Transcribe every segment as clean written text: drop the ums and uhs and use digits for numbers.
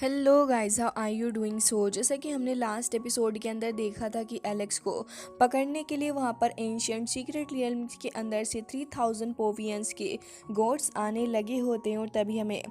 Hello guys, how are you doing? So जैसा कि हमने लास्ट एपिसोड के अंदर देखा था कि एलेक्स को पकड़ने के लिए वहाँ पर एंशियंट सीक्रेट रियल्म्स के अंदर से 3000 पोवियंस के गोड्स आने लगे होते हैं। और तभी हमें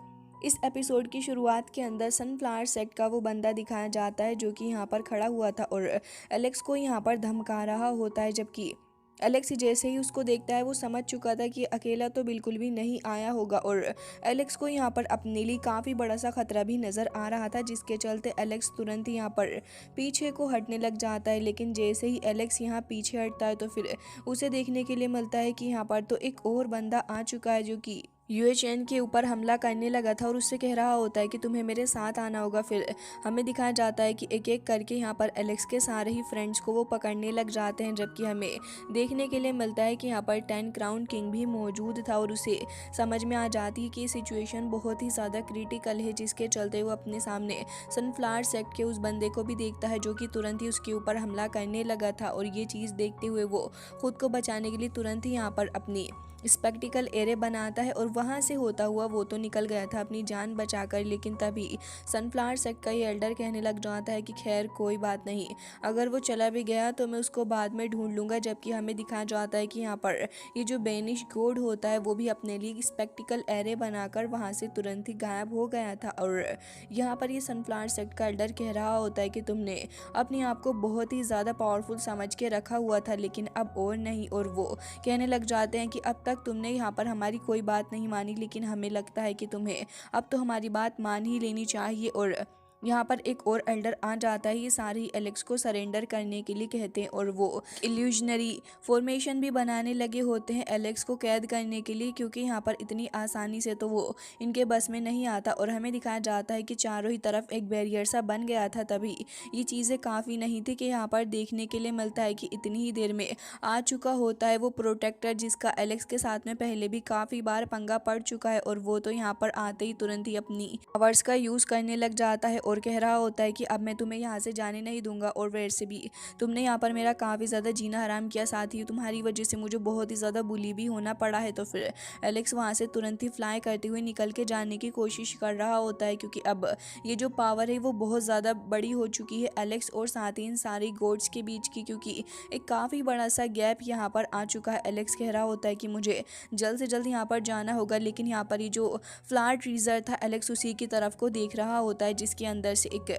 इस एपिसोड की शुरुआत के अंदर सनफ्लावर सेट का वो बंदा दिखाया जाता है जो कि यहाँ पर खड़ा हुआ था और एलेक्स को यहाँ पर धमका रहा होता है। जबकि एलेक्स जैसे ही उसको देखता है वो समझ चुका था कि अकेला तो बिल्कुल भी नहीं आया होगा और एलेक्स को यहाँ पर अपने लिए काफ़ी बड़ा सा खतरा भी नज़र आ रहा था, जिसके चलते एलेक्स तुरंत ही यहाँ पर पीछे को हटने लग जाता है। लेकिन जैसे ही एलेक्स यहाँ पीछे हटता है तो फिर उसे देखने के लिए मिलता है कि यहाँ पर तो एक और बंदा आ चुका है जो कि यूएचएन के ऊपर हमला करने लगा था और उससे कह रहा होता है कि तुम्हें मेरे साथ आना होगा। फिर हमें दिखाया जाता है कि एक एक करके यहाँ पर एलेक्स के सारे ही फ्रेंड्स को वो पकड़ने लग जाते हैं, जबकि हमें देखने के लिए मिलता है कि यहाँ पर 10 क्राउन किंग भी मौजूद था और उसे समझ में आ जाती है कि सिचुएशन बहुत ही ज़्यादा क्रिटिकल है, जिसके चलते वो अपने सामने सनफ्लावर सेक्ट के उस बंदे को भी देखता है जो कि तुरंत ही उसके ऊपर हमला करने लगा था। और ये चीज़ देखते हुए वो खुद को बचाने के लिए तुरंत ही यहाँ पर अपनी स्पेक्टिकल एरे बनाता है और वहाँ से होता हुआ वो तो निकल गया था अपनी जान बचाकर। लेकिन तभी सनफ्लावर सेक्ट का ये एल्डर कहने लग जाता है कि खैर कोई बात नहीं, अगर वो चला भी गया तो मैं उसको बाद में ढूंढ लूँगा। जबकि हमें दिखाया जाता है कि यहाँ पर ये जो बेनिश गोड होता है वो भी अपने लिए स्पेक्टिकल एरे बनाकर वहाँ से तुरंत ही गायब हो गया था। और यहाँ पर ये सनफ्लावर सेक्ट का एल्डर कह रहा होता है कि तुमने अपने आप को बहुत ही ज़्यादा पावरफुल समझ के रखा हुआ था, लेकिन अब और नहीं। और वो कहने लग जाते हैं कि अब तक तुमने यहाँ पर हमारी कोई बात नहीं मानी, लेकिन हमें लगता है कि तुम्हें अब तो हमारी बात मान ही लेनी चाहिए। और यहाँ पर एक और एल्डर आ जाता है, ये सारे ही एलेक्स को सरेंडर करने के लिए कहते हैं और वो इल्यूजनरी फॉर्मेशन भी बनाने लगे होते हैं एलेक्स को कैद करने के लिए, क्योंकि यहाँ पर इतनी आसानी से तो वो इनके बस में नहीं आता। और हमें दिखाया जाता है कि चारों ही तरफ एक बैरियर सा बन गया था। तभी ये चीज़ें काफ़ी नहीं थी कि यहाँ पर देखने के लिए मिलता है कि इतनी ही देर में आ चुका होता है वो प्रोटेक्टर, जिसका एलेक्स के साथ में पहले भी काफ़ी बार पंगा पड़ चुका है। और वो तो यहाँ पर आते ही तुरंत ही अपनी पावर्स का यूज़ करने लग जाता है और कह रहा होता है कि अब मैं तुम्हें यहाँ से जाने नहीं दूंगा। और वैसे भी तुमने यहाँ पर मेरा काफ़ी ज़्यादा जीना हराम किया, साथ ही तुम्हारी वजह से मुझे बहुत ही ज़्यादा बुली भी होना पड़ा है। तो फिर एलेक्स वहाँ से तुरंत ही फ्लाई करते हुए निकल के जाने की कोशिश कर रहा होता है, क्योंकि अब ये जो पावर है वो बहुत ज़्यादा बड़ी हो चुकी है एलेक्स और साथ ही इन सारी गोड्स के बीच की, क्योंकि एक काफ़ी बड़ा सा गैप यहाँ पर आ चुका है। एलेक्स कह रहा होता है कि मुझे जल्द से जल्द यहाँ पर जाना होगा, लेकिन यहाँ पर ये जो फ्लावर ट्रीजर था एलेक्स उसी की तरफ को देख रहा होता है, जिसके अंदर से एक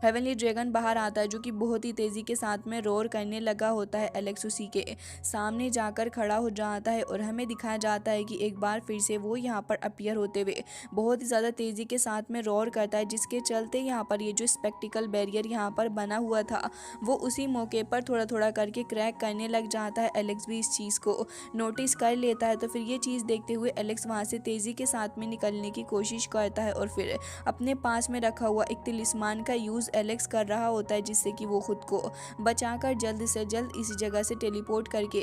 हेवनली ड्रैगन बाहर आता है जो कि बहुत ही तेज़ी के साथ में रोर करने लगा होता है। एलेक्स उसी के सामने जाकर खड़ा हो जाता है और हमें दिखाया जाता है कि एक बार फिर से वो यहाँ पर अपीयर होते हुए बहुत ही ज़्यादा तेज़ी के साथ में रोर करता है, जिसके चलते यहाँ पर ये जो स्पेक्टिकल बैरियर यहाँ पर बना हुआ था वो उसी मौके पर थोड़ा थोड़ा करके क्रैक करने लग जाता है। एलेक्स भी इस चीज़ को नोटिस कर लेता है, तो फिर ये चीज़ देखते हुए एलेक्स वहाँ से तेज़ी के साथ में निकलने की कोशिश करता है और फिर अपने पास में रखा हुआ एक तिलिस्मान का यूज़ एलेक्स कर रहा होता है, जिससे कि वो खुद को बचाकर जल्द से जल्द इस जगह से टेलीपोर्ट करके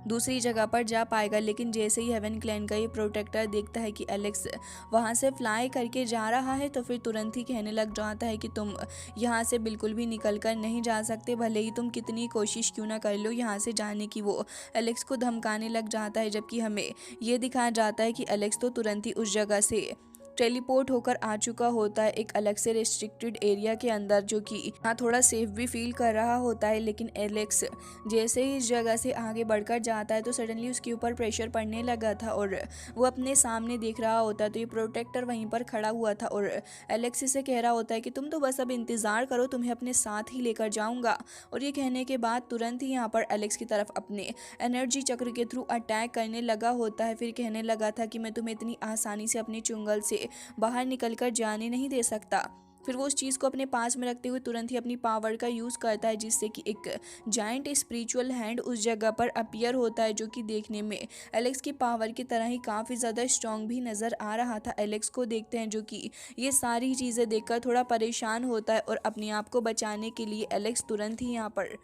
दूसरी जगह पर जा पाएगा। लेकिन जैसे ही हेवन क्लैन का ये प्रोटेक्टर देखता है कि एलेक्स वहाँ से फ्लाई करके जा रहा है तो फिर तुरंत ही कहने लग जाता है कि तुम यहाँ से बिल्कुल भी निकल कर नहीं जा सकते, भले ही तुम कितनी कोशिश क्यों ना कर लो यहाँ से जाने की। वो एलेक्स को धमकाने लग जाता है, जबकि हमें ये दिखाया जाता है कि एलेक्स तो तुरंत ही उस जगह से टेलीपोर्ट होकर आ चुका होता है एक अलग से रिस्ट्रिक्टेड एरिया के अंदर, जो कि यहाँ थोड़ा सेफ भी फील कर रहा होता है। लेकिन एलेक्स जैसे ही इस जगह से आगे बढ़कर जाता है तो सडनली उसके ऊपर प्रेशर पड़ने लगा था और वो अपने सामने देख रहा होता है तो ये प्रोटेक्टर वहीं पर खड़ा हुआ था और एलेक्स से कह रहा होता है कि तुम तो बस अब इंतज़ार करो, तुम्हें अपने साथ ही लेकर जाऊँगा। और ये कहने के बाद तुरंत ही यहाँ पर एलेक्स की तरफ अपने एनर्जी चक्र के थ्रू अटैक करने लगा होता है। फिर कहने लगा था कि मैं तुम्हें इतनी आसानी से अपनी चुंगल से बाहर निकलकर जाने नहीं दे सकता। फिर वो उस चीज़ को अपने पास में रखते हुए तुरंत ही अपनी पावर का यूज़ करता है, जिससे कि एक जायंट स्पिरिचुअल हैंड उस जगह पर अपीयर होता है, जो कि देखने में एलेक्स की पावर की तरह ही काफ़ी ज़्यादा स्ट्रॉन्ग भी नज़र आ रहा था। एलेक्स को देखते हैं जो कि ये सारी चीज़ें देखकर थोड़ा परेशान होता है और अपने आप को बचाने के लिए एलेक्स तुरंत ही यहाँ पर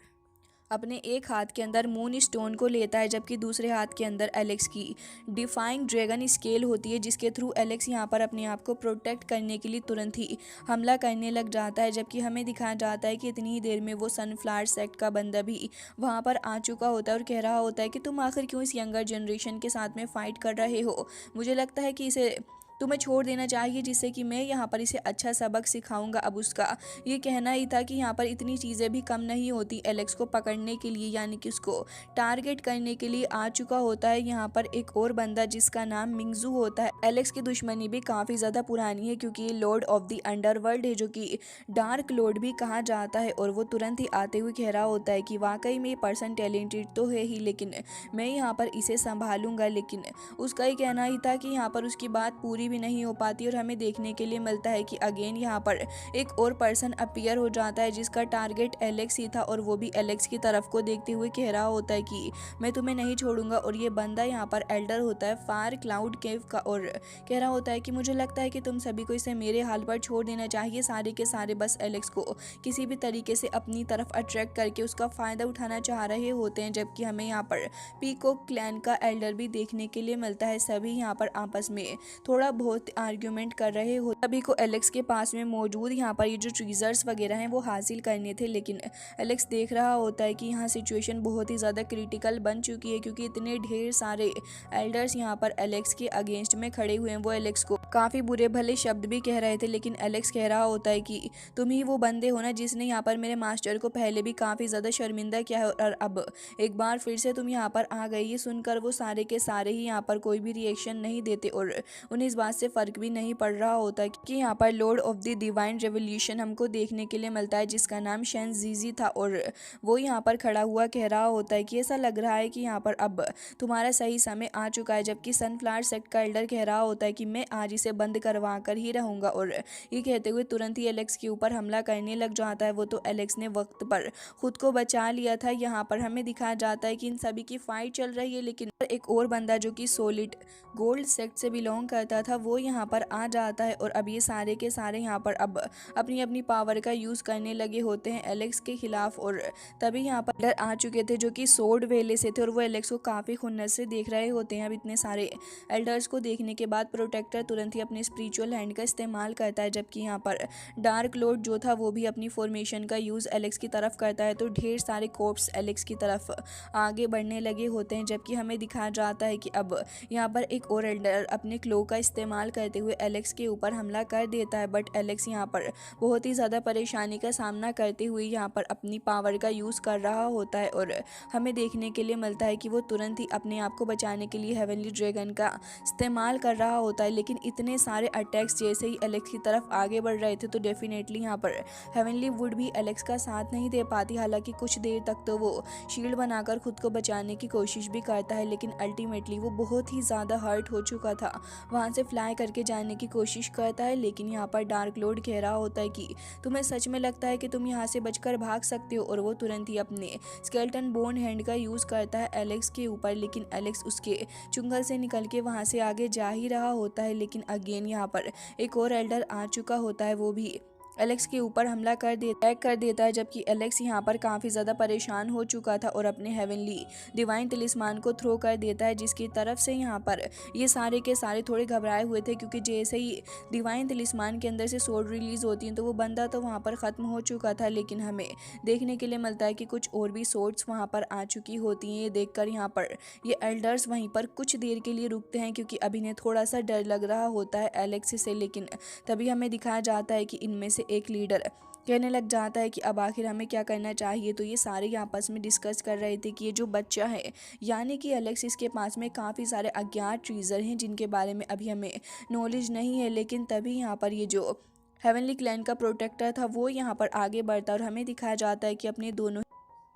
अपने एक हाथ के अंदर मून स्टोन को लेता है, जबकि दूसरे हाथ के अंदर एलेक्स की डिफाइंग ड्रैगन स्केल होती है, जिसके थ्रू एलेक्स यहाँ पर अपने आप को प्रोटेक्ट करने के लिए तुरंत ही हमला करने लग जाता है। जबकि हमें दिखाया जाता है कि इतनी ही देर में वो सनफ्लावर सेक्ट का बंदा भी वहाँ पर आ चुका होता है और कह रहा होता है कि तुम आखिर क्यों इस यंगर जनरेशन के साथ में फ़ाइट कर रहे हो। मुझे लगता है कि इसे तुम्हें छोड़ देना चाहिए जिससे कि मैं यहाँ पर इसे अच्छा सबक सिखाऊंगा। अब उसका ये कहना ही था कि यहाँ पर इतनी चीज़ें भी कम नहीं होती एलेक्स को पकड़ने के लिए, यानी कि उसको टारगेट करने के लिए आ चुका होता है यहाँ पर एक और बंदा जिसका नाम मिंगजू होता है। एलेक्स की दुश्मनी भी काफ़ी ज़्यादा पुरानी है क्योंकि ये लॉर्ड ऑफ द अंडरवर्ल्ड है जो कि डार्क लॉर्ड भी कहा जाता है, और वो तुरंत ही आते हुए कह रहा होता है कि वाकई में ये पर्सन टैलेंटेड तो है ही, लेकिन मैं यहाँ पर इसे संभालूंगा। लेकिन उसका ही कहना ही था कि यहाँ पर उसकी बात पूरी भी नहीं हो पाती, और हमें देखने के लिए मिलता है कि अगेन यहाँ पर एक और पर्सन अपीयर हो जाता है जिसका टारगेट एलेक्स ही था, और वो भी एलेक्स की तरफ को देखते हुए कह रहा होता है कि मैं तुम्हें नहीं छोड़ूंगा। और ये बंदा यहाँ पर एल्डर होता है फायर क्लाउड केव का, और कह रहा होता है कि मुझे लगता है कि तुम सभी को इसे मेरे हाल पर छोड़ देना चाहिए। सारे के सारे बस एलेक्स को किसी भी तरीके से अपनी तरफ अट्रैक्ट करके उसका फ़ायदा उठाना चाह रहे होते हैं, जबकि हमें यहाँ पर पीकॉक क्लैन का एल्डर भी देखने के लिए मिलता है। सभी यहाँ पर आपस में थोड़ा बहुत आर्ग्यूमेंट कर रहे हो। सभी को एलेक्स के पास में मौजूद यहाँ पर ये जो ट्रीजर्स वगैरह हैं वो हासिल करने थे, लेकिन एलेक्स देख रहा होता है कि यहाँ सिचुएशन बहुत ही ज़्यादा क्रिटिकल बन चुकी है क्योंकि इतने ढेर सारे एल्डर्स यहाँ पर एलेक्स के अगेंस्ट में खड़े हुए हैं। वो एलेक्स को काफ़ी बुरे भले शब्द भी कह रहे थे, लेकिन एलेक्स कह रहा होता है कि तुम ही वो बंदे हो ना जिसने यहाँ पर मेरे मास्टर को पहले भी काफ़ी ज़्यादा शर्मिंदा किया है, और अब एक बार फिर से तुम यहाँ पर आ गई। ये सुनकर वो सारे के सारे ही यहाँ पर कोई भी रिएक्शन नहीं देते, और उन्हें इस बात से फ़र्क भी नहीं पड़ रहा होता कि यहाँ पर Lord of the divine revolution हमको देखने के लिए मिलता है जिसका नाम शेन जीजी था, और वो यहाँ पर खड़ा हुआ कह रहा होता है कि ऐसा लग रहा है कि यहाँ पर अब तुम्हारा सही समय आ चुका है। जबकि सनफ्लावर सेक्ट का एल्डर कह रहा होता है कि मैं आज इसे बंद करवा कर ही रहूँगा, और ये कहते हुए तुरंत ही एलेक्स के ऊपर हमला करने लग जाता है। वो तो एलेक्स ने वक्त पर खुद को बचा लिया था। यहाँ पर हमें दिखाया जाता है कि इन सभी की फाइट चल रही है, लेकिन एक और बंदा जो कि सॉलिड गोल्ड सेक्ट से बिलोंग करता था वो यहाँ पर आ जाता है, और अब ये सारे के सारे यहाँ पर अब अपनी अपनी पावर का यूज़ करने लगे होते हैं एलेक्स के खिलाफ। और तभी यहाँ पर एल्डर आ चुके थे जो कि सोर्ड वेले से थे, और वो एलेक्स को काफ़ी खुन्नस से देख रहे होते हैं। अब इतने सारे एल्डर्स को देखने के बाद प्रोटेक्टर तुरंत ही अपने स्पिरिचुअल हैंड का इस्तेमाल करता है, जबकि यहाँ पर डार्क लॉर्ड जो था वो भी अपनी फॉर्मेशन का यूज़ एलेक्स की तरफ करता है। तो ढेर सारे कोर्प्स एलेक्स की तरफ आगे बढ़ने लगे होते हैं, जबकि हमें दिखाया जाता है कि अब यहाँ पर एक और एल्डर अपने क्लो का इस्तेमाल करते हुए एलेक्स के ऊपर हमला कर देता है। बट एलेक्स यहाँ पर बहुत ही ज़्यादा परेशानी का सामना करते हुए यहाँ पर अपनी पावर का यूज़ कर रहा होता है, और हमें देखने के लिए मिलता है कि वो तुरंत ही अपने आप को बचाने के लिए हेवनली ड्रैगन का इस्तेमाल कर रहा होता है। लेकिन इतने सारे अटैक्स जैसे ही एलेक्स की तरफ आगे बढ़ रहे थे तो डेफिनेटली यहाँ पर हेवनली वुड भी एलेक्स का साथ नहीं दे पाती। हालांकि कुछ देर तक तो वो शील्ड बनाकर खुद को बचाने की कोशिश भी करता है, लेकिन अल्टीमेटली वो बहुत ही ज़्यादा हर्ट हो चुका था। वहाँ से फ्लाई करके जाने की कोशिश करता है, लेकिन यहाँ पर डार्क लॉर्ड कह रहा होता है कि तुम्हें सच में लगता है कि तुम यहाँ से बचकर भाग सकते हो, और वो तुरंत ही अपने स्केलेटन बोन हैंड का यूज़ करता है एलेक्स के ऊपर। लेकिन एलेक्स उसके चुंगल से निकल के वहाँ से आगे जा ही रहा होता है, लेकिन अगेन यहाँ पर एक और एल्डर आ चुका होता है, वो भी एलेक्स के ऊपर हमला कर देता है। जबकि एलेक्स यहाँ पर काफ़ी ज़्यादा परेशान हो चुका था और अपने हेवनली डिवाइन तिलिस्मान को थ्रो कर देता है, जिसकी तरफ से यहाँ पर ये सारे के सारे थोड़े घबराए हुए थे क्योंकि जैसे ही डिवाइन तिलिस्मान के अंदर से सोर्ड रिलीज़ होती हैं तो वो बंदा तो वहाँ पर ख़त्म हो चुका था। लेकिन हमें देखने के लिए मिलता है कि कुछ और भी सोर्ड्स वहाँ पर आ चुकी होती हैं। ये देखकर यहाँ पर ये एल्डर्स वहीं पर कुछ देर के लिए रुकते हैं क्योंकि अभी इन्हें थोड़ा सा डर लग रहा होता है एलेक्स से। लेकिन तभी हमें दिखाया जाता है कि इनमें से एक लीडर कहने लग जाता है कि अब आखिर हमें क्या करना चाहिए। तो ये सारे आपस में डिस्कस कर रहे थे कि ये जो बच्चा है यानी कि एलेक्स, इसके पास में काफ़ी सारे अज्ञात ट्रीजर हैं जिनके बारे में अभी हमें नॉलेज नहीं है। लेकिन तभी यहाँ पर ये जो हेवनली क्लैन का प्रोटेक्टर था वो यहाँ पर आगे बढ़ता है और हमें दिखाया जाता है कि अपने दोनों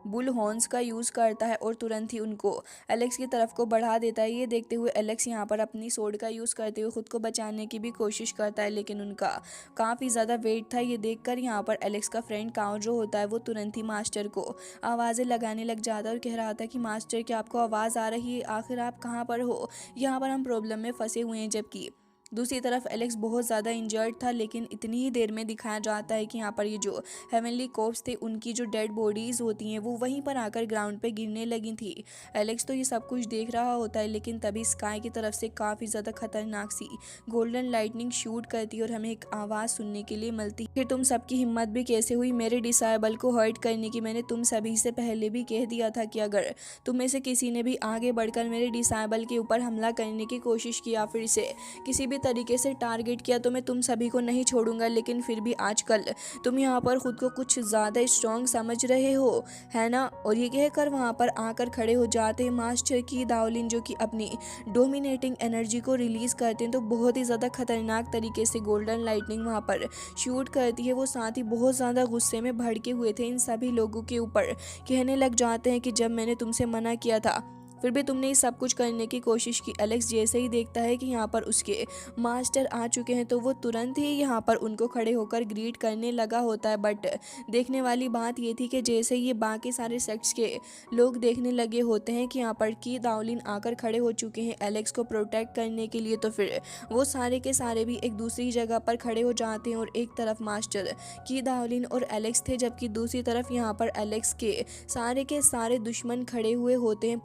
बुल हॉर्न्स का यूज़ करता है और तुरंत ही उनको एलेक्स की तरफ को बढ़ा देता है। ये देखते हुए एलेक्स यहाँ पर अपनी सोर्ड का यूज़ करते हुए खुद को बचाने की भी कोशिश करता है, लेकिन उनका काफ़ी ज़्यादा वेट था। ये देखकर यहाँ पर एलेक्स का फ्रेंड काउ जो होता है वो तुरंत ही मास्टर को आवाज़ें लगाने लग जाता है और कह रहा था कि मास्टर, क्या आपको आवाज़ आ रही है? आखिर आप कहाँ पर हो? यहाँ पर हम प्रॉब्लम में फंसे हुए हैं। जबकि दूसरी तरफ एलेक्स बहुत ज़्यादा इंजर्ड था, लेकिन इतनी ही देर में दिखाया जाता है कि यहाँ पर ये जो हेवनली कोर्प्स थे उनकी जो डेड बॉडीज़ होती हैं वो वहीं पर आकर ग्राउंड पे गिरने लगी थी। एलेक्स तो ये सब कुछ देख रहा होता है, लेकिन तभी स्काई की तरफ से काफ़ी ज़्यादा खतरनाक सी गोल्डन लाइटनिंग शूट करती है और हमें एक आवाज़ सुनने के लिए मिलती है। फिर तुम सबकी हिम्मत भी कैसे हुई मेरे डिसाइबल को हर्ट करने की? मैंने तुम सभी से पहले भी कह दिया था कि अगर तुम में से किसी ने भी आगे बढ़कर मेरे डिसाइबल के ऊपर हमला करने की कोशिश की या फिर इसे किसी भी तरीके से टारगेट किया तो मैं तुम सभी को नहीं छोड़ूंगा, लेकिन फिर भी आजकल तुम यहाँ पर खुद को कुछ ज़्यादा स्ट्रॉन्ग समझ रहे हो, है ना। और ये कहकर वहाँ पर आकर खड़े हो जाते हैं मास्टर की दाओलिन, जो कि अपनी डोमिनेटिंग एनर्जी को रिलीज़ करते हैं। तो बहुत ही ज़्यादा खतरनाक तरीके से गोल्डन लाइटनिंग वहाँ पर शूट करती है। वो साथ ही बहुत ज़्यादा गुस्से में भड़के हुए थे इन सभी लोगों के ऊपर, कहने लग जाते हैं कि जब मैंने तुमसे मना किया था फिर भी तुमने ये सब कुछ करने की कोशिश की। एलेक्स जैसे ही देखता है कि यहाँ पर उसके मास्टर आ चुके हैं तो वो तुरंत ही यहाँ पर उनको खड़े होकर ग्रीट करने लगा होता है। बट देखने वाली बात ये थी कि जैसे ही ये बाकी सारे सेक्स के लोग देखने लगे होते हैं कि यहाँ पर की दाओलिन आकर खड़े हो चुके हैं एलेक्स को प्रोटेक्ट करने के लिए, तो फिर वो सारे के सारे भी एक दूसरी जगह पर खड़े हो जाते हैं। और एक तरफ मास्टर की दाओलिन और एलेक्स थे, जबकि दूसरी तरफ यहाँ पर एलेक्स के सारे दुश्मन खड़े हुए होते हैं,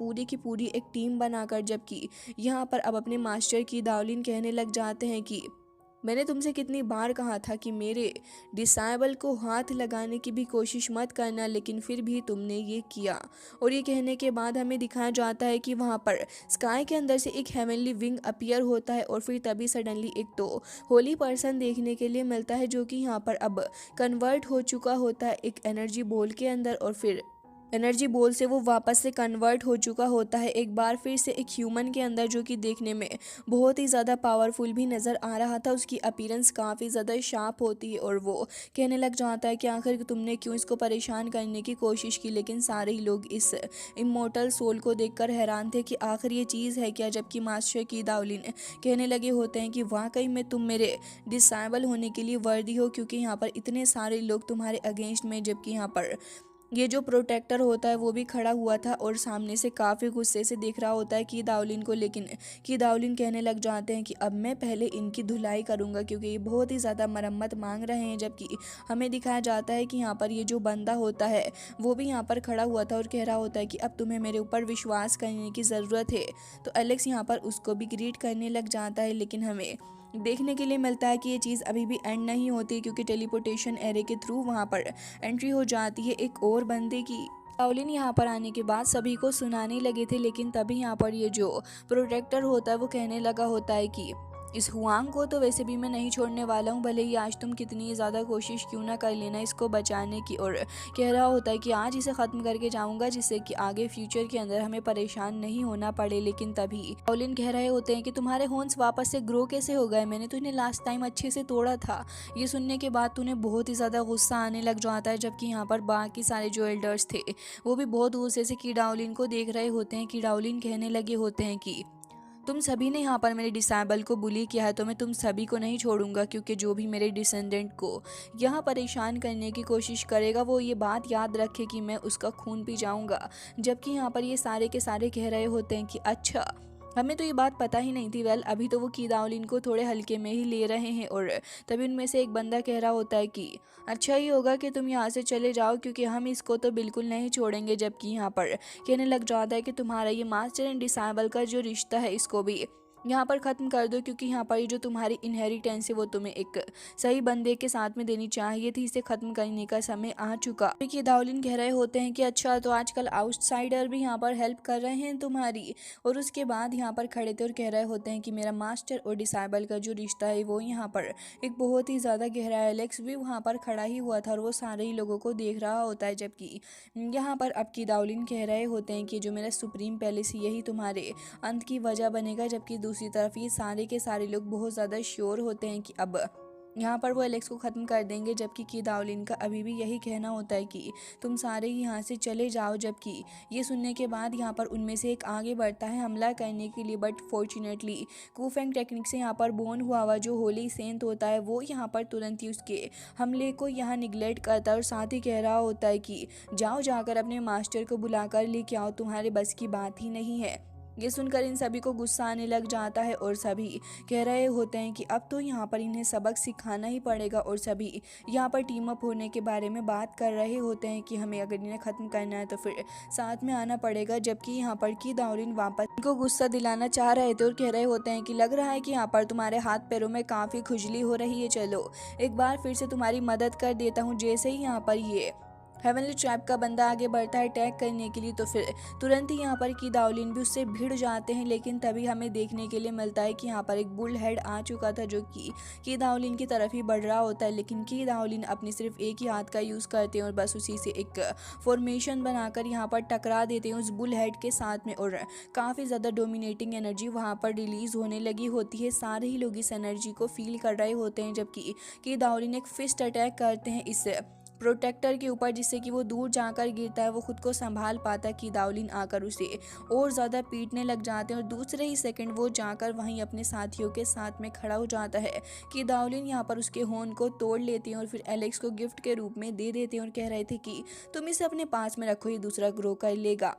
पूरी एक टीम बनाकर। जबकि यहाँ पर अब अपने मास्टर की दाओलिन कहने लग जाते हैं कि मैंने तुमसे कितनी बार कहा था कि मेरे डिसाइबल को हाथ लगाने की भी कोशिश मत करना, लेकिन फिर भी तुमने ये किया। और ये कहने के बाद हमें दिखाया जाता है कि वहाँ पर स्काई के अंदर से एक हेवनली विंग अपीयर होता है और फिर तभी सडनली एक तो होली पर्सन देखने के लिए मिलता है, जो कि यहाँ पर अब कन्वर्ट हो चुका होता है एक एनर्जी बॉल के अंदर। और फिर एनर्जी बॉल से वो वापस से कन्वर्ट हो चुका होता है एक बार फिर से एक ह्यूमन के अंदर, जो कि देखने में बहुत ही ज़्यादा पावरफुल भी नज़र आ रहा था। उसकी अपीयरेंस काफ़ी ज़्यादा शार्प होती है और वो कहने लग जाता है कि आखिर तुमने क्यों इसको परेशान करने की कोशिश की। लेकिन सारे ही लोग इस इमोर्टल सोल को देखकर हैरान थे कि आखिर ये चीज़ है क्या। जबकि मास्टर की दाओलिन कहने लगे होते हैं कि वाकई में तुम मेरे डिसाइबल होने के लिए वर्दी हो, क्योंकि यहाँ पर इतने सारे लोग तुम्हारे अगेंस्ट में। जबकि यहाँ पर ये जो प्रोटेक्टर होता है वो भी खड़ा हुआ था और सामने से काफ़ी गुस्से से देख रहा होता है की दाओलिन को। लेकिन की दाओलिन कहने लग जाते हैं कि अब मैं पहले इनकी धुलाई करूंगा, क्योंकि ये बहुत ही ज़्यादा मरम्मत मांग रहे हैं। जबकि हमें दिखाया जाता है कि यहाँ पर ये जो बंदा होता है वो भी यहाँ पर खड़ा हुआ था और कह रहा होता है कि अब तुम्हें मेरे ऊपर विश्वास करने की ज़रूरत है। तो एलेक्स यहाँ पर उसको भी ग्रीट करने लग जाता है। लेकिन हमें देखने के लिए मिलता है कि ये चीज़ अभी भी एंड नहीं होती, क्योंकि टेलीपोर्टेशन एरे के थ्रू वहाँ पर एंट्री हो जाती है एक और बंदे की। दाओलिन यहाँ पर आने के बाद सभी को सुनाने लगे थे, लेकिन तभी यहाँ पर ये जो प्रोटेक्टर होता है वो कहने लगा होता है कि इस हुआंग को तो वैसे भी मैं नहीं छोड़ने वाला हूँ, भले ही आज तुम कितनी ज़्यादा कोशिश क्यों ना कर लेना इसको बचाने की। और कह रहा होता है कि आज इसे ख़त्म करके जाऊँगा, जिससे कि आगे फ्यूचर के अंदर हमें परेशान नहीं होना पड़े। लेकिन तभी दाओलिन कह रहे होते हैं कि तुम्हारे हॉर्न्स वापस से ग्रो कैसे हो गए, मैंने तो इन्हें लास्ट टाइम अच्छे से तोड़ा था। ये सुनने के बाद तुम्हें बहुत ही ज़्यादा गुस्सा आने लग जाता है। जबकि यहाँ पर बाकी सारे जो एल्डर्स थे वो भी बहुत गुस्से से की दाओलिन को देख रहे होते हैं। की दाओलिन कहने लगे होते हैं कि तुम सभी ने यहाँ पर मेरे डिसाइबल को बुली किया है, तो मैं तुम सभी को नहीं छोड़ूंगा, क्योंकि जो भी मेरे डिसेंडेंट को यहाँ परेशान करने की कोशिश करेगा वो ये बात याद रखे कि मैं उसका खून पी जाऊंगा। जबकि यहाँ पर ये सारे के सारे कह रहे होते हैं कि अच्छा, हमें तो ये बात पता ही नहीं थी। वेल, अभी तो वो की दाओलिन को थोड़े हल्के में ही ले रहे हैं। और तभी उनमें से एक बंदा कह रहा होता है कि अच्छा ही होगा कि तुम यहाँ से चले जाओ, क्योंकि हम इसको तो बिल्कुल नहीं छोड़ेंगे। जबकि यहाँ पर कहने लग जाता है कि तुम्हारा ये मास्टर एंड डिसाइबल का जो रिश्ता है इसको भी यहाँ पर ख़त्म कर दो, क्योंकि यहाँ पर ये जो तुम्हारी इनहेरिटेंस है वो तुम्हें एक सही बंदे के साथ में देनी चाहिए थी। इसे ख़त्म करने का समय आ चुका। देखिए, दाओलिन कह रहे होते हैं कि अच्छा, तो आजकल आउटसाइडर भी यहाँ पर हेल्प कर रहे हैं तुम्हारी। और उसके बाद यहाँ पर खड़े थे और कह रहे होते हैं कि मेरा मास्टर और डिसाइबल का जो रिश्ता है वो यहाँ पर एक बहुत ही ज़्यादा गहरा है। एलेक्स भी वहाँ पर खड़ा ही हुआ था और वो सारे ही लोगों को देख रहा होता है। जबकि यहाँ पर अब की दाओलिन कह रहे होते हैं कि जो मेरा सुप्रीम पैलेस यही तुम्हारे अंत की वजह बनेगा। जबकि दूसरी तरफ ये सारे के सारे लोग बहुत ज़्यादा श्योर होते हैं कि अब यहाँ पर वो एलेक्स को ख़त्म कर देंगे। जबकि की दाओलिन का अभी भी यही कहना होता है कि तुम सारे ही यहाँ से चले जाओ। जबकि ये सुनने के बाद यहाँ पर उनमें से एक आगे बढ़ता है हमला करने के लिए, बट फॉर्चुनेटली कूफेंग टेक्निक से यहाँ पर बोर्न हुआ जो होली सेंट होता है वो यहाँ पर तुरंत ही उसके हमले को यहाँ निगलेक्ट करता है और साथ ही कह रहा होता है कि जाओ, जाकर अपने मास्टर को बुलाकर लेके आओ, तुम्हारे बस की बात ही नहीं है। ये सुनकर इन सभी को गुस्सा आने लग जाता है और सभी कह रहे होते हैं कि अब तो यहाँ पर इन्हें सबक सिखाना ही पड़ेगा। और सभी यहाँ पर टीम अप होने के बारे में बात कर रहे होते हैं कि हमें अगर इन्हें ख़त्म करना है तो फिर साथ में आना पड़ेगा। जबकि यहाँ पर की दाओलिन वापस इनको गुस्सा दिलाना चाह रहे थे और कह रहे होते हैं कि लग रहा है कि यहाँ पर तुम्हारे हाथ पैरों में काफ़ी खुजली हो रही है, चलो एक बार फिर से तुम्हारी मदद कर देता हूँ। जैसे ही यहाँ पर ये हेवनली ट्रैप का बंदा आगे बढ़ता है अटैक करने के लिए, तो फिर तुरंत ही यहाँ पर की दावलिन भी उससे भिड़ जाते हैं। लेकिन तभी हमें देखने के लिए मिलता है कि यहाँ पर एक बुल हेड आ चुका था जो कि की दावलिन की तरफ ही बढ़ रहा होता है। लेकिन की दावलिन अपनी सिर्फ एक ही हाथ का यूज़ करते हैं और बस उसी से एक फॉर्मेशन बनाकर यहाँ पर टकरा देते हैं उस बुल हेड के साथ में, और काफ़ी ज़्यादा डोमिनेटिंग एनर्जी वहाँ पर रिलीज़ होने लगी होती है। सारे ही लोग इस एनर्जी को फील कर रहे होते हैं, जबकि की दावलिन एक फिस्ट अटैक करते हैं इस प्रोटेक्टर के ऊपर, जिससे कि वो दूर जाकर गिरता है। वो खुद को संभाल पाता कि दावलिन आकर उसे और ज़्यादा पीटने लग जाते हैं और दूसरे ही सेकंड वो जाकर वहीं अपने साथियों के साथ में खड़ा हो जाता है कि दावलिन यहाँ पर उसके होर्न को तोड़ लेती हैं और फिर एलेक्स को गिफ्ट के रूप में दे देते हैं और कह रहे थे कि तुम इसे अपने पास में रखो, ये दूसरा ग्रो कर लेगा।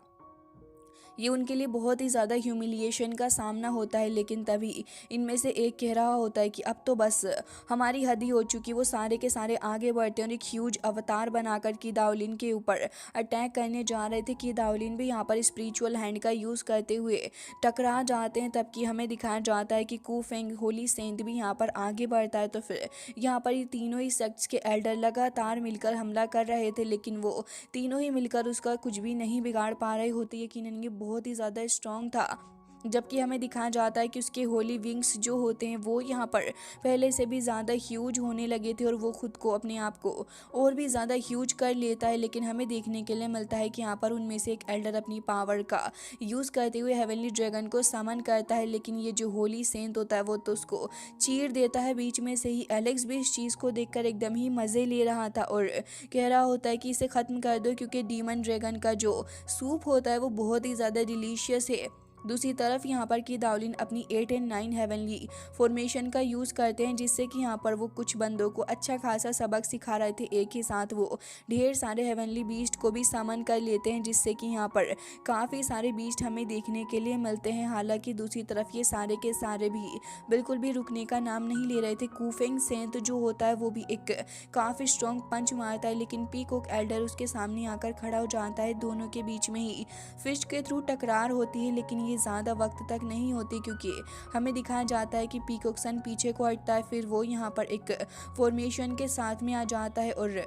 ये उनके लिए बहुत ही ज़्यादा ह्यूमिलिएशन का सामना होता है। लेकिन तभी इनमें से एक कह रहा होता है कि अब तो बस हमारी हद ही हो चुकी। वो सारे के सारे आगे बढ़ते हैं और एक ह्यूज अवतार बनाकर की दावलिन के ऊपर अटैक करने जा रहे थे। कि दावलिन भी यहाँ पर स्पिरिचुअल हैंड का यूज़ करते हुए टकरा जाते हैं। तब कि हमें दिखाया जाता है कि कू फेंग होली सेंट भी यहाँ पर आगे बढ़ता है। तो फिर यहाँ पर ये तीनों ही सेक्ट्स के एल्डर लगातार मिलकर हमला कर रहे थे, लेकिन वो तीनों ही मिलकर उसका कुछ भी नहीं बिगाड़ पा रहे होते। यकीनन ये बहुत ही ज़्यादा स्ट्रॉन्ग था। जबकि हमें दिखाया जाता है कि उसके होली विंग्स जो होते हैं वो यहाँ पर पहले से भी ज़्यादा ह्यूज होने लगे थे और वो खुद को अपने आप को और भी ज़्यादा ह्यूज कर लेता है। लेकिन हमें देखने के लिए मिलता है कि यहाँ पर उनमें से एक एल्डर अपनी पावर का यूज़ करते हुए हेवनली ड्रैगन को समन करता है। लेकिन ये जो होली सेंट होता है वो तो उसको चीर देता है बीच में से ही। एलेक्स भी इस चीज़ को देखकर एकदम ही मज़े ले रहा था और कह रहा होता है कि इसे ख़त्म कर दो, क्योंकि डीमन ड्रैगन का जो सूप होता है वो बहुत ही ज़्यादा डिलीशियस है। दूसरी तरफ यहाँ पर की दावलिन अपनी 8 और 9 हेवनली फॉर्मेशन का यूज़ करते हैं, जिससे कि यहाँ पर वो कुछ बंदों को अच्छा खासा सबक सिखा रहे थे। एक ही साथ वो ढेर सारे हेवनली बीस्ट को भी समन कर लेते हैं, जिससे कि यहाँ पर काफ़ी सारे बीस्ट हमें देखने के लिए मिलते हैं। हालांकि दूसरी तरफ ये सारे के सारे भी बिल्कुल भी रुकने का नाम नहीं ले रहे थे। कूफेंग सेंट जो होता है वो भी एक काफ़ी स्ट्रॉन्ग पंच मारता है, लेकिन पीकॉक एल्डर उसके सामने आकर खड़ा हो जाता है। दोनों के बीच में ही फिस्ट के थ्रू टकरार होती है, लेकिन ये ज़्यादा वक्त तक नहीं होती, क्योंकि हमें दिखाया जाता है कि पीकॉक सन पीछे को हटता है। फिर वो यहाँ पर एक फॉर्मेशन के साथ में आ जाता है और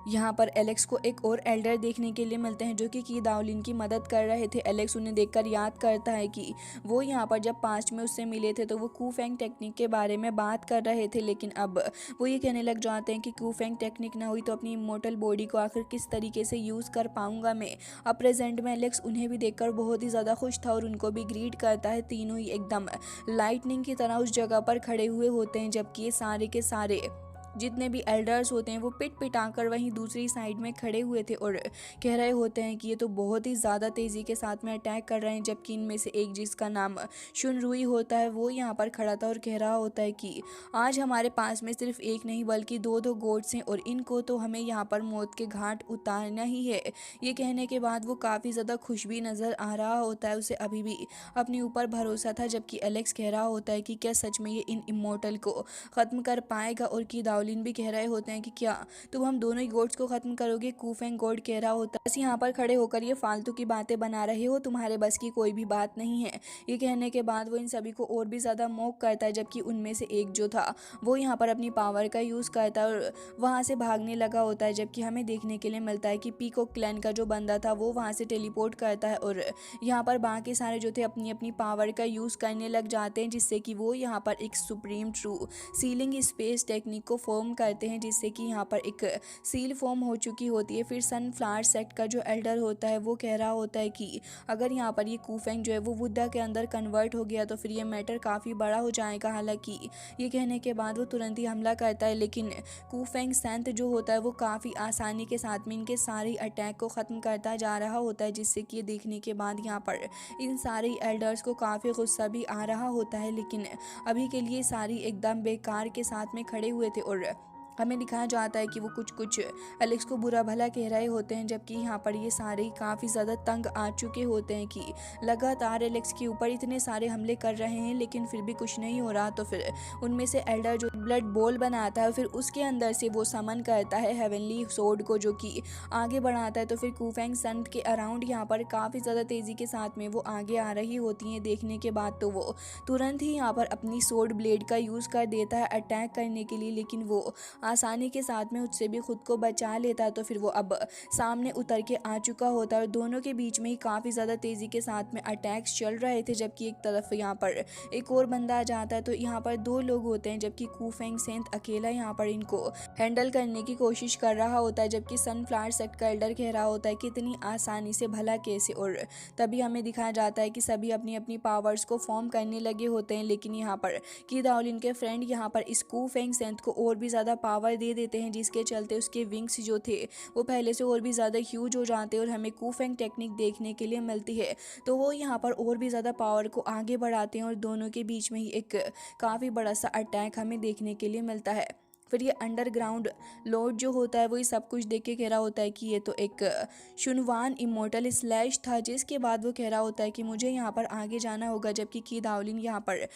यहाँ पर एलेक्स को एक और एल्डर देखने के लिए मिलते हैं जो कि दावलिन की मदद कर रहे थे। एलेक्स उन्हें देखकर याद करता है कि वो यहाँ पर जब पास्ट में उससे मिले थे तो वो कूफेंग टेक्निक के बारे में बात कर रहे थे। लेकिन अब वो ये कहने लग जाते हैं कि कूफेंग टेक्निक ना हुई तो अपनी इमोर्टल बॉडी को आखिर किस तरीके से यूज़ कर पाऊंगा मैं। अब प्रेजेंट में एलेक्स उन्हें भी देखकर बहुत ही ज़्यादा खुश था और उनको भी ग्रीट करता है। तीनों ही एकदम लाइटनिंग की तरह उस जगह पर खड़े हुए होते हैं, जबकि ये सारे के सारे जितने भी एल्डर्स होते हैं वो पिट पिटाकर वहीं दूसरी साइड में खड़े हुए थे और कह रहे होते हैं कि ये तो बहुत ही ज़्यादा तेज़ी के साथ में अटैक कर रहे हैं। जबकि इनमें से एक जिसका नाम शुनरुई होता है वो यहाँ पर खड़ा था और कह रहा होता है कि आज हमारे पास में सिर्फ एक नहीं बल्कि दो गोड्स हैं और इनको तो हमें यहाँ पर मौत के घाट उतारना ही है। ये कहने के बाद वो काफ़ी ज़्यादा खुश भी नज़र आ रहा होता है, उसे अभी भी अपने ऊपर भरोसा था। जबकि एलेक्स कह रहा होता है कि क्या सच में ये इन इमोर्टल को ख़त्म कर पाएगा, और की दावलिन भी कह रहे होते हैं कि क्या तुम हम दोनों ही गॉड्स को ख़त्म करोगे। कूफेंग गॉड कह रहा होता है बस यहाँ पर खड़े होकर ये फालतू की बातें बना रहे हो, तुम्हारे बस की कोई भी बात नहीं है। ये कहने के बाद वो इन सभी को और भी ज़्यादा मॉक करता है, जबकि उनमें से एक जो था वो यहाँ पर अपनी पावर का यूज़ करता है और वहाँ से भागने लगा होता है। जबकि हमें देखने के लिए मिलता है कि पीकॉक क्लैन का जो बंदा था वो वहाँ से टेलीपोर्ट करता है और यहाँ पर बाकी सारे जो थे अपनी अपनी पावर का यूज़ करने लग जाते हैं, जिससे कि वो यहाँ पर एक supreme true ceiling space technique को फॉर्म करते हैं, जिससे कि यहाँ पर एक सील फॉर्म हो चुकी होती है। फिर सनफ्लावर सेक्ट का जो एल्डर होता है वो कह रहा होता है कि अगर यहाँ पर ये कूफेंग जो है वो बुद्धा के अंदर कन्वर्ट हो गया तो फिर ये मैटर काफ़ी बड़ा हो जाएगा। हालांकि ये कहने के बाद वो तुरंत ही हमला करता है, लेकिन कूफेंग सेंट जो होता है वो काफ़ी आसानी के साथ में इनके सारे अटैक को ख़त्म करता जा रहा होता है, जिससे कि ये देखने के बाद यहाँ पर इन सारे एल्डर्स को काफ़ी गुस्सा भी आ रहा होता है। लेकिन अभी के लिए सारी एकदम बेकार के साथ में खड़े हुए थे और हमें दिखाया जाता है कि वो कुछ एलेक्स को बुरा भला कह रहे होते हैं। जबकि यहाँ पर ये सारे काफ़ी ज़्यादा तंग आ चुके होते हैं कि लगातार एलेक्स के ऊपर इतने सारे हमले कर रहे हैं लेकिन फिर भी कुछ नहीं हो रहा। तो फिर उनमें से एल्डर जो ब्लड बॉल बनाता है फिर उसके अंदर से वो समन करता है हेवनली सोर्ड को, जो कि आगे बढ़ाता है। तो फिर कूफेंग सन के अराउंड यहाँ पर काफ़ी ज़्यादा तेज़ी के साथ में वो आगे आ रही होती हैं। देखने के बाद तो वो तुरंत ही यहाँ पर अपनी सोर्ड ब्लेड का यूज़ कर देता है अटैक करने के लिए, लेकिन वो आसानी के साथ में उससे भी खुद को बचा लेता है। तो फिर वो अब सामने उतर के आ चुका होता है और दोनों के बीच में ही काफ़ी ज़्यादा तेज़ी के साथ में अटैक्स चल रहे थे, जबकि एक तरफ यहाँ पर एक और बंदा आ जाता है। तो यहाँ पर दो लोग होते हैं, जबकि कू फेंग सेंट अकेला यहाँ पर इनको हैंडल करने की कोशिश कर रहा होता है, जबकि सनफ्लावर सेक्ट का एल्डर कह रहा होता है कि इतनी आसानी से भला कैसे। और तभी हमें दिखाया जाता है कि सभी अपनी अपनी पावर्स को फॉर्म करने लगे होते हैं, लेकिन यहाँ पर की दाओलिन के फ्रेंड यहाँ पर इस कू फेंग सेंट को और भी ज़्यादा पावर दे देते हैं, जिसके चलते उसके विंग्स जो थे वो पहले से और भी ज़्यादा ह्यूज हो जाते हैं और हमें कू फेंग टेक्निक देखने के लिए मिलती है। तो वो यहाँ पर और भी ज़्यादा पावर को आगे बढ़ाते हैं और दोनों के बीच में ही एक काफ़ी बड़ा सा अटैक हमें देखने के लिए मिलता है। फिर ये अंडरग्राउंड लॉर्ड जो होता है वो ये सब कुछ देख के कह रहा होता है कि ये तो एक शुनवान इमोर्टल स्लैश था, जिसके बाद वो कह रहा होता है कि मुझे यहाँ पर आगे जाना होगा, जबकि की दाओलिन यहाँ पर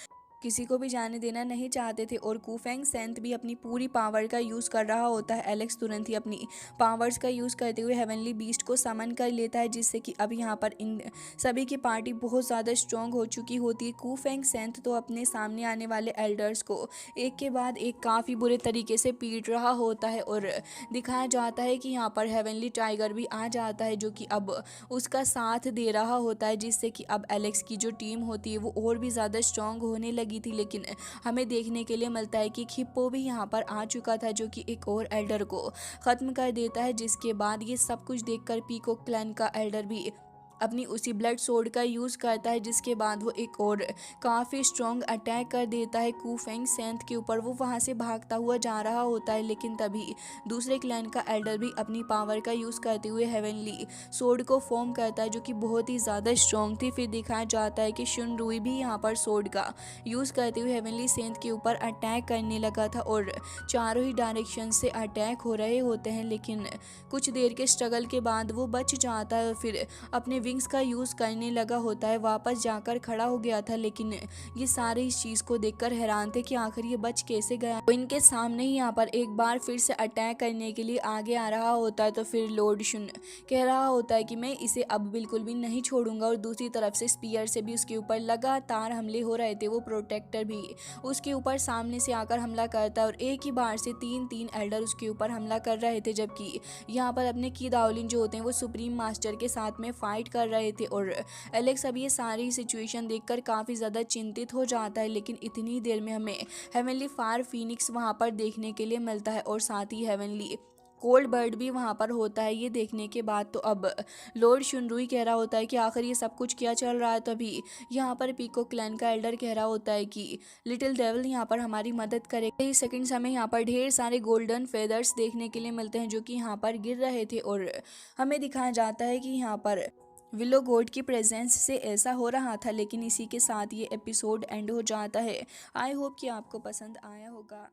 किसी को भी जाने देना नहीं चाहते थे और कू फेंग सेंट भी अपनी पूरी पावर का यूज़ कर रहा होता है। एलेक्स तुरंत ही अपनी पावर्स का यूज़ करते हुए हेवनली बीस्ट को समन कर लेता है, जिससे कि अब यहाँ पर इन सभी की पार्टी बहुत ज़्यादा स्ट्रॉन्ग हो चुकी होती है। कू फेंग सेंट तो अपने सामने आने वाले एल्डर्स को एक के बाद एक काफ़ी बुरे तरीके से पीट रहा होता है और दिखाया जाता है कि यहाँ पर हेवनली टाइगर भी आ जाता है, जो कि अब उसका साथ दे रहा होता है, जिससे कि अब एलेक्स की जो टीम होती है वो और भी ज़्यादा स्ट्रॉन्ग होने लगी थी। लेकिन हमें देखने के लिए मिलता है कि हिप्पो भी यहाँ पर आ चुका था, जो कि एक और एल्डर को ख़त्म कर देता है, जिसके बाद ये सब कुछ देखकर पीकॉक क्लैन का एल्डर भी अपनी उसी ब्लड सोर्ड का यूज़ करता है, जिसके बाद वो एक और काफ़ी स्ट्रॉन्ग अटैक कर देता है कू फेंग सेंट के ऊपर। वो वहाँ से भागता हुआ जा रहा होता है, लेकिन तभी दूसरे क्लैन का एल्डर भी अपनी पावर का यूज़ करते हुए हेवनली सोर्ड को फॉर्म करता है, जो कि बहुत ही ज़्यादा स्ट्रॉन्ग थी। फिर दिखाया जाता है कि शुन रुई भी यहाँ पर सोर्ड का यूज़ करते हुए हेवनली सेंट के ऊपर अटैक करने लगा था और चारों ही डायरेक्शन से अटैक हो रहे होते हैं, लेकिन कुछ देर के स्ट्रगल के बाद वो बच जाता है और फिर अपने विंग्स का यूज़ करने लगा होता है। वापस जाकर खड़ा हो गया था, लेकिन ये सारे इस चीज़ को देखकर हैरान थे कि आखिर ये बच कैसे गया। तो इनके सामने ही यहाँ पर एक बार फिर से अटैक करने के लिए आगे आ रहा होता है। तो फिर लॉर्ड शुन कह रहा होता है कि मैं इसे अब बिल्कुल भी नहीं छोड़ूंगा और दूसरी तरफ से स्पीयर से भी उसके ऊपर लगातार हमले हो रहे थे। वो प्रोटेक्टर भी उसके ऊपर सामने से आकर हमला करता है और एक ही बार से तीन एल्डर उसके ऊपर हमला कर रहे थे, जबकि यहाँ पर अपने की दाओलिन जो होते हैं वो सुप्रीम मास्टर के साथ में फाइट कर रहे थे। और एलेक्स अब ये सारी सिचुएशन देखकर काफ़ी ज़्यादा चिंतित हो जाता है, लेकिन इतनी देर में हमें हेवनली फायर फीनिक्स वहाँ पर देखने के लिए मिलता है और साथ ही हेवनली कोल्ड बर्ड भी वहाँ पर होता है। ये देखने के बाद तो अब लॉर्ड शुनरुई कह रहा होता है कि आखिर ये सब कुछ क्या चल रहा है। तभी यहाँ पर पीकॉक क्लैन का एल्डर कह रहा होता है कि लिटिल डेविल यहाँ पर हमारी मदद करेगा। इस सेकंड्स हमें यहाँ पर ढेर सारे गोल्डन फेदर्स देखने के लिए मिलते हैं, जो कि यहाँ पर गिर रहे थे और हमें दिखाया जाता है कि यहाँ पर विलो गॉड की प्रेजेंस से ऐसा हो रहा था। लेकिन इसी के साथ ये एपिसोड एंड हो जाता है। आई होप कि आपको पसंद आया होगा।